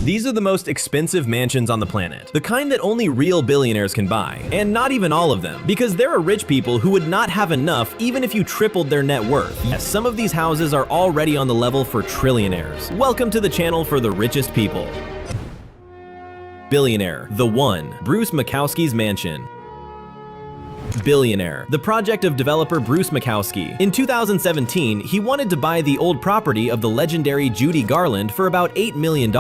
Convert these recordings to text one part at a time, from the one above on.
These are the most expensive mansions on the planet, the kind that only real billionaires can buy, and not even all of them, because there are rich people who would not have enough even if you tripled their net worth. Yes, some of these houses are already on the level for trillionaires. Welcome to the channel for the richest people. Billionaire, the one, Bruce Makowski's mansion. Billionaire, the project of developer Bruce Makowski. In 2017, he wanted to buy the old property of the legendary Judy Garland for about $8 million.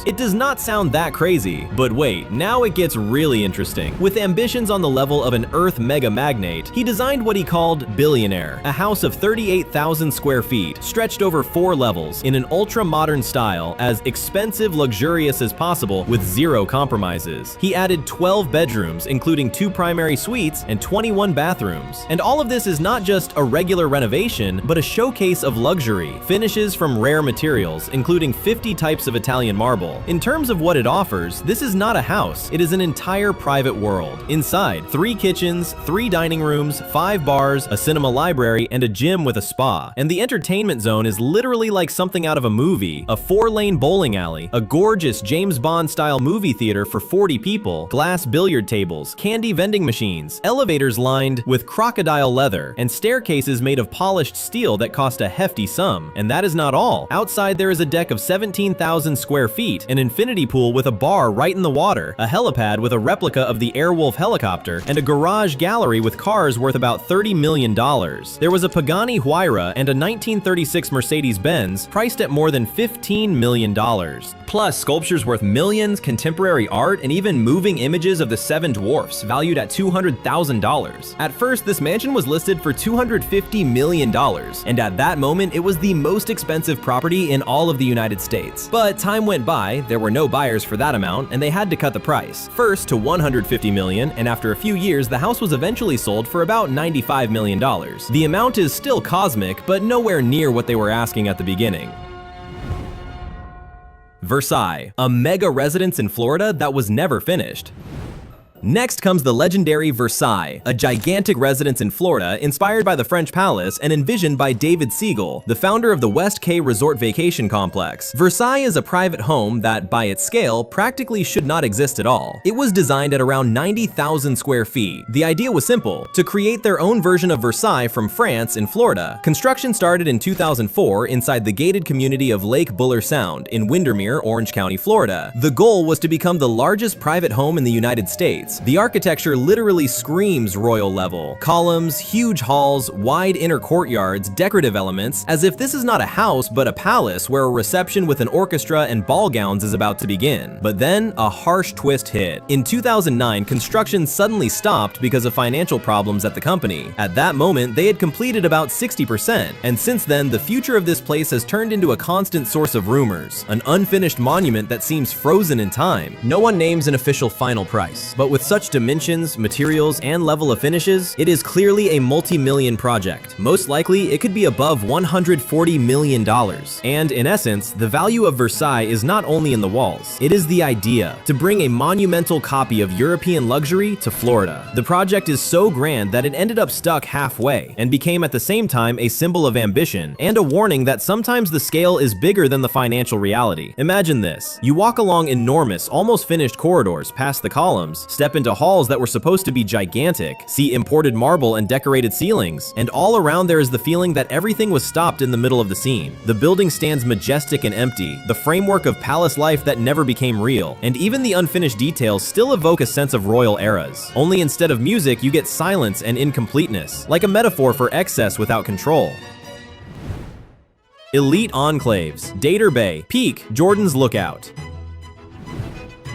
It does not sound that crazy, but wait, now it gets really interesting. With ambitions on the level of an Earth mega magnate, he designed what he called Billionaire, a house of 38,000 square feet, stretched over 4 levels, in an ultra-modern style, as expensive, luxurious as possible, with zero compromises. He added 12 bedrooms, including 2 primary suites and 21 bathrooms. And all of this is not just a regular renovation, but a showcase of luxury. Finishes from rare materials, including 50 types of Italian marble. In terms of what it offers, this is not a house, it is an entire private world. Inside, 3 kitchens, 3 dining rooms, 5 bars, a cinema library, and a gym with a spa. And the entertainment zone is literally like something out of a movie. A 4-lane bowling alley, a gorgeous James Bond-style movie theater for 40 people, glass billiard tables, candy vending machines, elevators lined with crocodile leather, and staircases made of polished steel that cost a hefty sum. And that is not all. Outside there is a deck of 17,000 square feet, an infinity pool with a bar right in the water, a helipad with a replica of the Airwolf helicopter, and a garage gallery with cars worth about $30 million. There was a Pagani Huayra and a 1936 Mercedes-Benz priced at more than $15 million. Plus sculptures worth millions, contemporary art, and even moving images of the 7 dwarfs valued at $200,000. At first, this mansion was listed for $250 million, and at that moment, it was the most expensive property in all of the United States. But time went by, there were no buyers for that amount, and they had to cut the price. First to $150 million, and after a few years, the house was eventually sold for about $95 million. The amount is still cosmic, but nowhere near what they were asking at the beginning. Versailles, a mega residence in Florida that was never finished. Next comes the legendary Versailles, a gigantic residence in Florida inspired by the French palace and envisioned by David Siegel, the founder of the West Cay Resort Vacation Complex. Versailles is a private home that, by its scale, practically should not exist at all. It was designed at around 90,000 square feet. The idea was simple: to create their own version of Versailles from France in Florida. Construction started in 2004 inside the gated community of Lake Buller Sound in Windermere, Orange County, Florida. The goal was to become the largest private home in the United States. The architecture literally screams royal level. Columns, huge halls, wide inner courtyards, decorative elements, as if this is not a house but a palace where a reception with an orchestra and ball gowns is about to begin. But then, a harsh twist hit. In 2009, construction suddenly stopped because of financial problems at the company. At that moment, they had completed about 60%, and since then, the future of this place has turned into a constant source of rumors. An unfinished monument that seems frozen in time. No one names an official final price, but with such dimensions, materials, and level of finishes, it is clearly a multi-million project. Most likely, it could be above $140 million. And in essence, the value of Versailles is not only in the walls, it is the idea to bring a monumental copy of European luxury to Florida. The project is so grand that it ended up stuck halfway and became at the same time a symbol of ambition and a warning that sometimes the scale is bigger than the financial reality. Imagine this: you walk along enormous, almost finished corridors past the columns, step into halls that were supposed to be gigantic, see imported marble and decorated ceilings, and all around there is the feeling that everything was stopped in the middle of the scene. The building stands majestic and empty, the framework of palace life that never became real, and even the unfinished details still evoke a sense of royal eras. Only instead of music, you get silence and incompleteness, like a metaphor for excess without control. Elite enclaves, Dater Bay, Peak, Jordan's Lookout.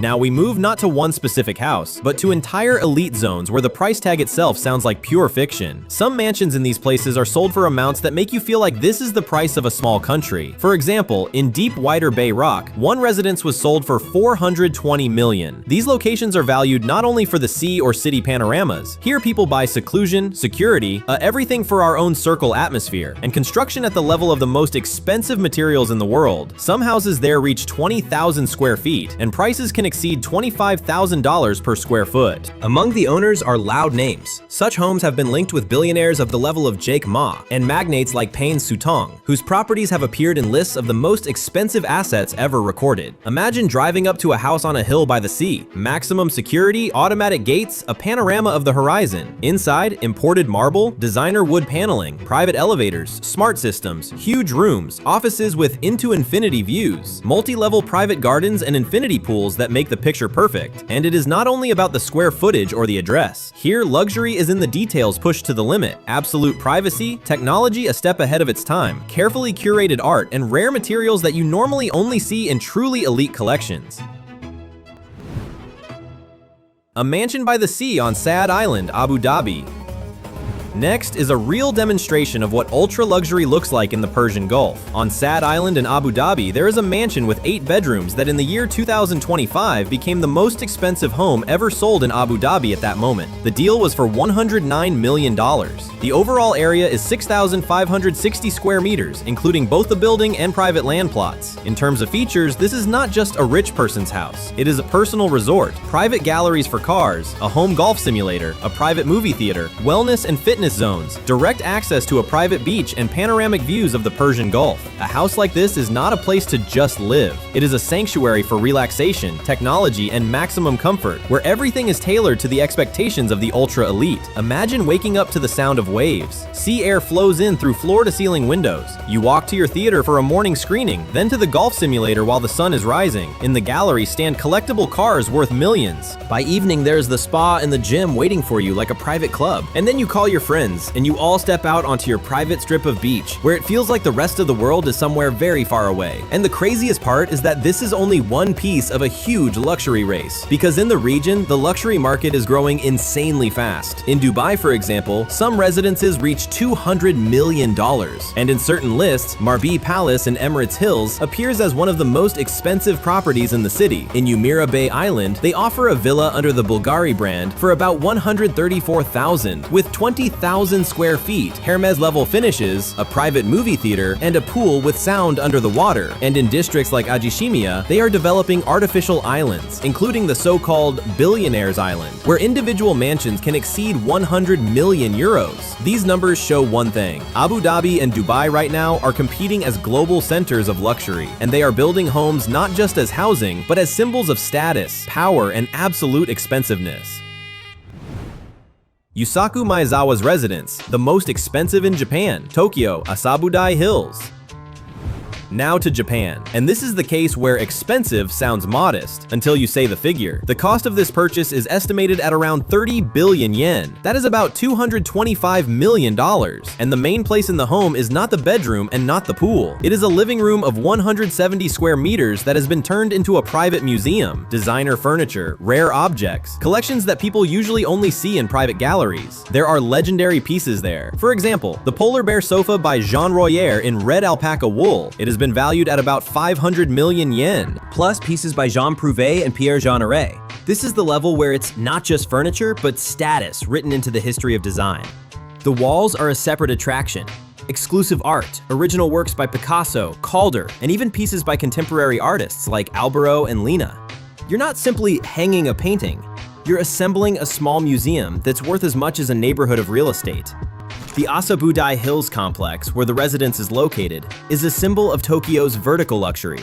Now we move not to one specific house, but to entire elite zones where the price tag itself sounds like pure fiction. Some mansions in these places are sold for amounts that make you feel like this is the price of a small country. For example, in deep Whiter Bay Rock, one residence was sold for $420 million. These locations are valued not only for the sea or city panoramas. Here people buy seclusion, security, everything for our own circle atmosphere, and construction at the level of the most expensive materials in the world. Some houses there reach 20,000 square feet, and prices can exceed $25,000 per square foot. Among the owners are loud names. Such homes have been linked with billionaires of the level of Jack Ma and magnates like Payne Sutong, whose properties have appeared in lists of the most expensive assets ever recorded. Imagine driving up to a house on a hill by the sea. Maximum security, automatic gates, a panorama of the horizon. Inside, imported marble, designer wood paneling, private elevators, smart systems, huge rooms, offices with into-infinity views, multi-level private gardens and infinity pools that make the picture perfect. And it is not only about the square footage or the address. Here, luxury is in the details pushed to the limit. Absolute privacy, technology a step ahead of its time, carefully curated art, and rare materials that you normally only see in truly elite collections. A mansion by the sea on Saad Island, Abu Dhabi. Next is a real demonstration of what ultra-luxury looks like in the Persian Gulf. On Saad Island in Abu Dhabi, there is a mansion with 8 bedrooms that in the year 2025 became the most expensive home ever sold in Abu Dhabi at that moment. The deal was for $109 million. The overall area is 6,560 square meters, including both the building and private land plots. In terms of features, this is not just a rich person's house. It is a personal resort, private galleries for cars, a home golf simulator, a private movie theater, wellness and fitness zones, direct access to a private beach, and panoramic views of the Persian Gulf. A house like this is not a place to just live. It is a sanctuary for relaxation, technology, and maximum comfort, where everything is tailored to the expectations of the ultra-elite. Imagine waking up to the sound of waves. Sea air flows in through floor-to-ceiling windows. You walk to your theater for a morning screening, then to the golf simulator while the sun is rising. In the gallery stand collectible cars worth millions. By evening, there's the spa and the gym waiting for you like a private club. And then you call your friends, and you all step out onto your private strip of beach, where it feels like the rest of the world is somewhere very far away. And the craziest part is that this is only one piece of a huge luxury race, because in the region, the luxury market is growing insanely fast. In Dubai, for example, some residences reach $200 million. And in certain lists, Marbi Palace in Emirates Hills appears as one of the most expensive properties in the city. In Jumeirah Bay Island, they offer a villa under the Bulgari brand for about $134,000, with 20,000 square feet, Hermes-level finishes, a private movie theater, and a pool with sound under the water. And in districts like Ajishimiya, they are developing artificial islands, including the so-called Billionaires Island, where individual mansions can exceed 100 million euros. These numbers show one thing. Abu Dhabi and Dubai right now are competing as global centers of luxury, and they are building homes not just as housing, but as symbols of status, power, and absolute expensiveness. Yusaku Maezawa's residence, the most expensive in Japan, Tokyo, Asabudai Hills. Now to Japan, and this is the case where expensive sounds modest until you say the figure. The cost of this purchase is estimated at around 30 billion yen. That is about $225 million. And the main place in the home is not the bedroom and not the pool. It is a living room of 170 square meters that has been turned into a private museum. Designer furniture, rare objects, collections that people usually only see in private galleries. There are legendary pieces there. For example, the polar bear sofa by Jean Royer in red alpaca wool. It is been valued at about 500 million yen, plus pieces by Jean Prouvé and Pierre Jean Aret. This is the level where it's not just furniture, but status written into the history of design. The walls are a separate attraction. Exclusive art, original works by Picasso, Calder, and even pieces by contemporary artists like Albero and Lina. You're not simply hanging a painting, you're assembling a small museum that's worth as much as a neighborhood of real estate. The Asabudai Hills complex, where the residence is located, is a symbol of Tokyo's vertical luxury.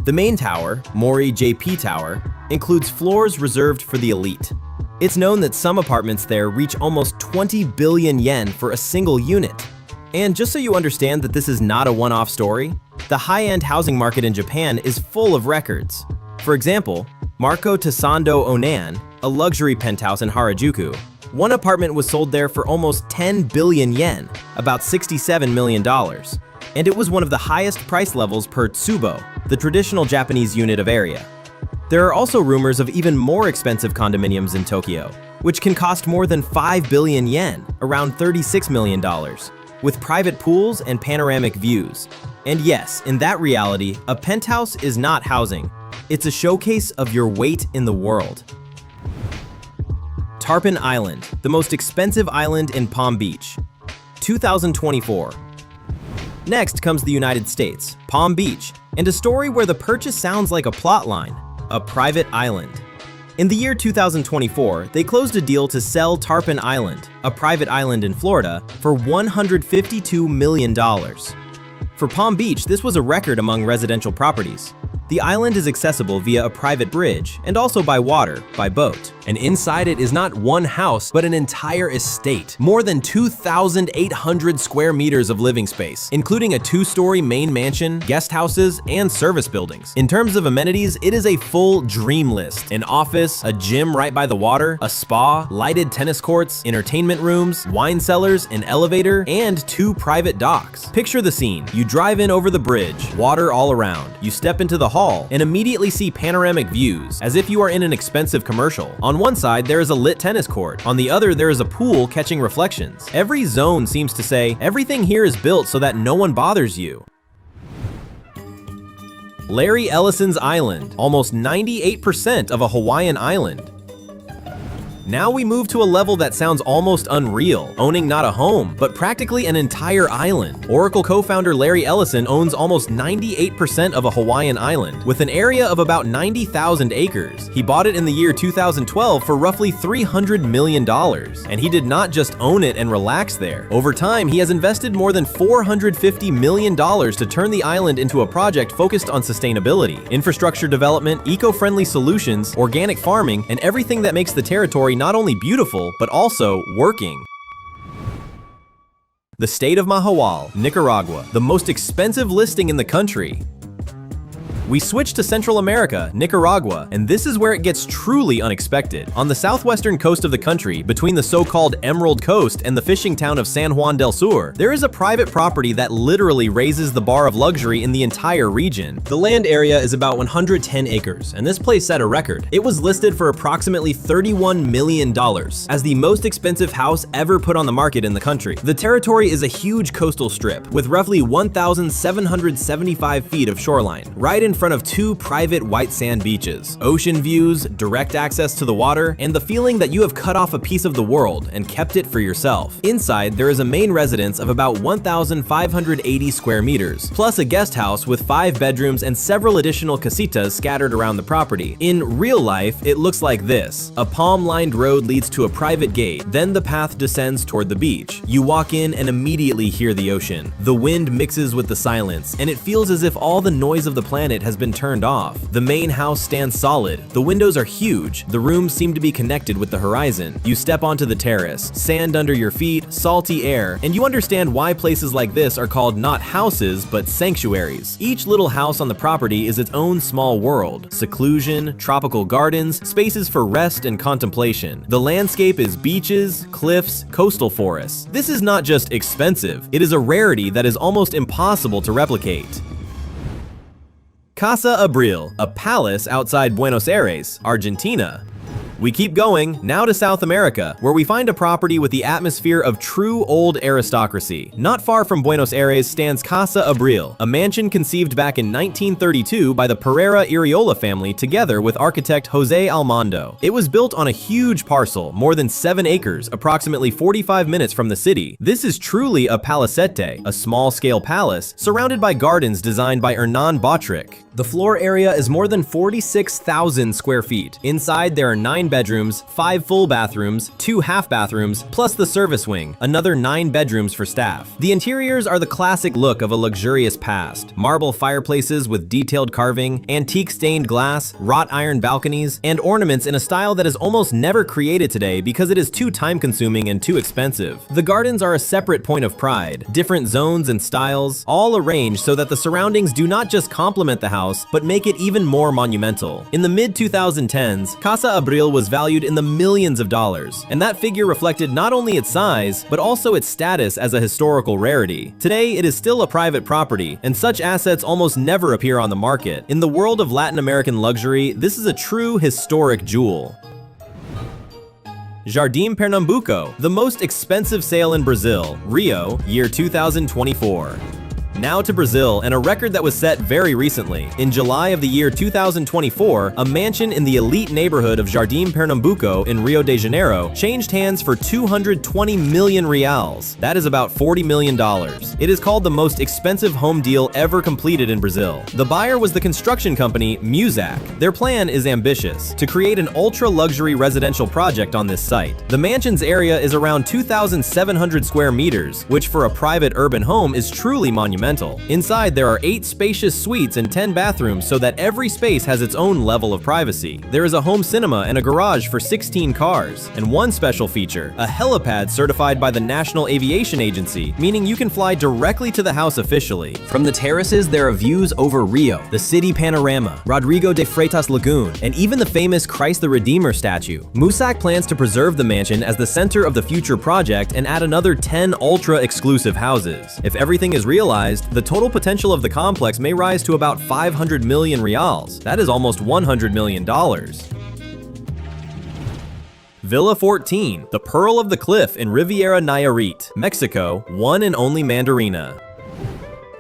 The main tower, Mori JP Tower, includes floors reserved for the elite. It's known that some apartments there reach almost 20 billion yen for a single unit. And just so you understand that this is not a one-off story, the high-end housing market in Japan is full of records. For example, Marco Tassando Onan, a luxury penthouse in Harajuku, one apartment was sold there for almost 10 billion yen, about $67 million. And it was one of the highest price levels per tsubo, the traditional Japanese unit of area. There are also rumors of even more expensive condominiums in Tokyo, which can cost more than 5 billion yen, around $36 million, with private pools and panoramic views. And yes, in that reality, a penthouse is not housing. It's a showcase of your weight in the world. Tarpon Island, the most expensive island in Palm Beach. 2024. Next comes the United States, Palm Beach, and a story where the purchase sounds like a plotline. A private island. In the year 2024, they closed a deal to sell Tarpon Island, a private island in Florida, for $152 million. For Palm Beach, this was a record among residential properties. The island is accessible via a private bridge and also by water, by boat. And inside it is not one house, but an entire estate. More than 2,800 square meters of living space, including a 2-story main mansion, guest houses, and service buildings. In terms of amenities, it is a full dream list. An office, a gym right by the water, a spa, lighted tennis courts, entertainment rooms, wine cellars, an elevator, and 2 private docks. Picture the scene. You drive in over the bridge, water all around. You step into the hall and immediately see panoramic views, as if you are in an expensive commercial. On one side, there is a lit tennis court. On the other, there is a pool catching reflections. Every zone seems to say, everything here is built so that no one bothers you. Larry Ellison's Island, almost 98% of a Hawaiian island. Now we move to a level that sounds almost unreal, owning not a home, but practically an entire island. Oracle co-founder Larry Ellison owns almost 98% of a Hawaiian island, with an area of about 90,000 acres. He bought it in the year 2012 for roughly $300 million, and he did not just own it and relax there. Over time, he has invested more than $450 million to turn the island into a project focused on sustainability, infrastructure development, eco-friendly solutions, organic farming, and everything that makes the territory not only beautiful, but also working. The state of Mahahual, Nicaragua, the most expensive listing in the country. We switch to Central America, Nicaragua, and this is where it gets truly unexpected. On the southwestern coast of the country, between the so-called Emerald Coast and the fishing town of San Juan del Sur, there is a private property that literally raises the bar of luxury in the entire region. The land area is about 110 acres, and this place set a record. It was listed for approximately $31 million, as the most expensive house ever put on the market in the country. The territory is a huge coastal strip, with roughly 1,775 feet of shoreline, right in front of 2 private white sand beaches. Ocean views, direct access to the water, and the feeling that you have cut off a piece of the world and kept it for yourself. Inside, there is a main residence of about 1,580 square meters, plus a guest house with 5 bedrooms and several additional casitas scattered around the property. In real life, it looks like this. A palm-lined road leads to a private gate, then the path descends toward the beach. You walk in and immediately hear the ocean. The wind mixes with the silence, and it feels as if all the noise of the planet has been turned off. The main house stands solid. The windows are huge. The rooms seem to be connected with the horizon. You step onto the terrace, sand under your feet, salty air, and you understand why places like this are called not houses, but sanctuaries. Each little house on the property is its own small world. Seclusion, tropical gardens, spaces for rest and contemplation. The landscape is beaches, cliffs, coastal forests. This is not just expensive, it is a rarity that is almost impossible to replicate. Casa Abril, a palace outside Buenos Aires, Argentina. We keep going, now to South America, where we find a property with the atmosphere of true old aristocracy. Not far from Buenos Aires stands Casa Abril, a mansion conceived back in 1932 by the Pereira Iriola family together with architect Jose Almondo. It was built on a huge parcel, more than 7 acres, approximately 45 minutes from the city. This is truly a palacete, a small-scale palace, surrounded by gardens designed by Hernan Bautric. The floor area is more than 46,000 square feet. Inside, there are 9 bedrooms, 5 full bathrooms, 2 half bathrooms, plus the service wing, another 9 bedrooms for staff. The interiors are the classic look of a luxurious past. Marble fireplaces with detailed carving, antique stained glass, wrought iron balconies, and ornaments in a style that is almost never created today because it is too time-consuming and too expensive. The gardens are a separate point of pride, different zones and styles, all arranged so that the surroundings do not just complement the house, but make it even more monumental. In the mid-2010s, Casa Abril was valued in the millions of dollars, and that figure reflected not only its size, but also its status as a historical rarity. Today, it is still a private property, and such assets almost never appear on the market. In the world of Latin American luxury, this is a true historic jewel. Jardim Pernambuco, the most expensive sale in Brazil, Rio, year 2024. Now to Brazil, and a record that was set very recently. In July of the year 2024, a mansion in the elite neighborhood of Jardim Pernambuco in Rio de Janeiro changed hands for 220 million reals. That is about $40 million. It is called the most expensive home deal ever completed in Brazil. The buyer was the construction company Muzak. Their plan is ambitious: to create an ultra-luxury residential project on this site. The mansion's area is around 2,700 square meters, which for a private urban home is truly monumental. Inside, there are 8 spacious suites and 10 bathrooms so that every space has its own level of privacy. There is a home cinema and a garage for 16 cars. And one special feature, a helipad certified by the National Aviation Agency, meaning you can fly directly to the house officially. From the terraces, there are views over Rio, the city panorama, Rodrigo de Freitas Lagoon, and even the famous Christ the Redeemer statue. Muzak plans to preserve the mansion as the center of the future project and add another 10 ultra-exclusive houses. If everything is realized, the total potential of the complex may rise to about 500 million reals. That is almost $100 million. Villa 14, the Pearl of the Cliff in Riviera Nayarit, Mexico, one and only Mandarina.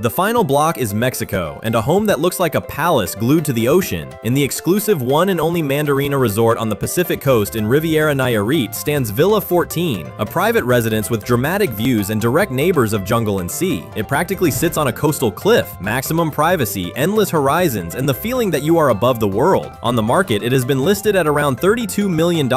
The final block is Mexico, and a home that looks like a palace glued to the ocean. In the exclusive one and only Mandarina resort on the Pacific coast in Riviera Nayarit stands Villa 14, a private residence with dramatic views and direct neighbors of jungle and sea. It practically sits on a coastal cliff, maximum privacy, endless horizons, and the feeling that you are above the world. On the market, it has been listed at around $32 million,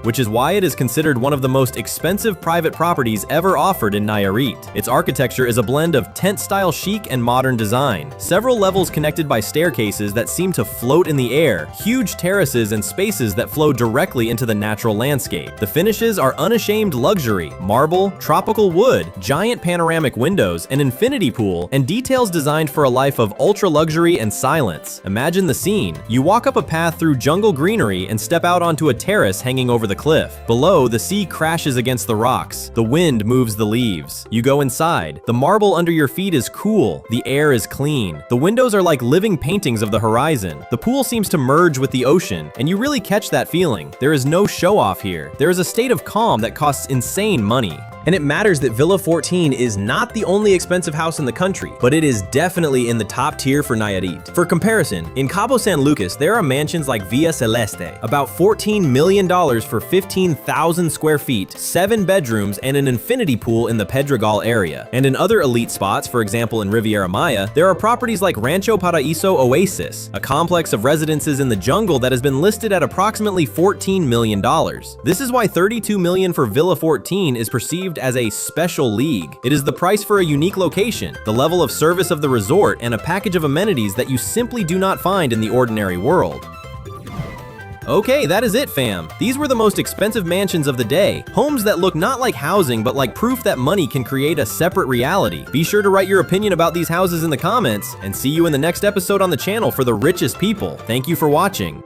which is why it is considered one of the most expensive private properties ever offered in Nayarit. Its architecture is a blend of tent-style chic and modern design. Several levels connected by staircases that seem to float in the air, huge terraces and spaces that flow directly into the natural landscape. The finishes are unashamed luxury: marble, tropical wood, giant panoramic windows, an infinity pool, and details designed for a life of ultra luxury and silence. Imagine the scene. You walk up a path through jungle greenery and step out onto a terrace hanging over the cliff. Below, the sea crashes against the rocks. The wind moves the leaves. You go inside. The marble under your feet is cool. The air is clean. The windows are like living paintings of the horizon. The pool seems to merge with the ocean, and you really catch that feeling. There is no show-off here. There is a state of calm that costs insane money. And it matters that Villa 14 is not the only expensive house in the country, but it is definitely in the top tier for Nayarit. For comparison, in Cabo San Lucas, there are mansions like Villa Celeste, about $14 million for 15,000 square feet, 7 bedrooms, and an infinity pool in the Pedregal area. And in other elite spots, for example in Riviera Maya, there are properties like Rancho Paraíso Oasis, a complex of residences in the jungle that has been listed at approximately $14 million. This is why $32 million for Villa 14 is perceived as a special league. It is the price for a unique location, the level of service of the resort, and a package of amenities that you simply do not find in the ordinary world. Okay, that is it, fam. These were the most expensive mansions of the day. Homes that look not like housing, but like proof that money can create a separate reality. Be sure to write your opinion about these houses in the comments, and see you in the next episode on the channel for the richest people. Thank you for watching.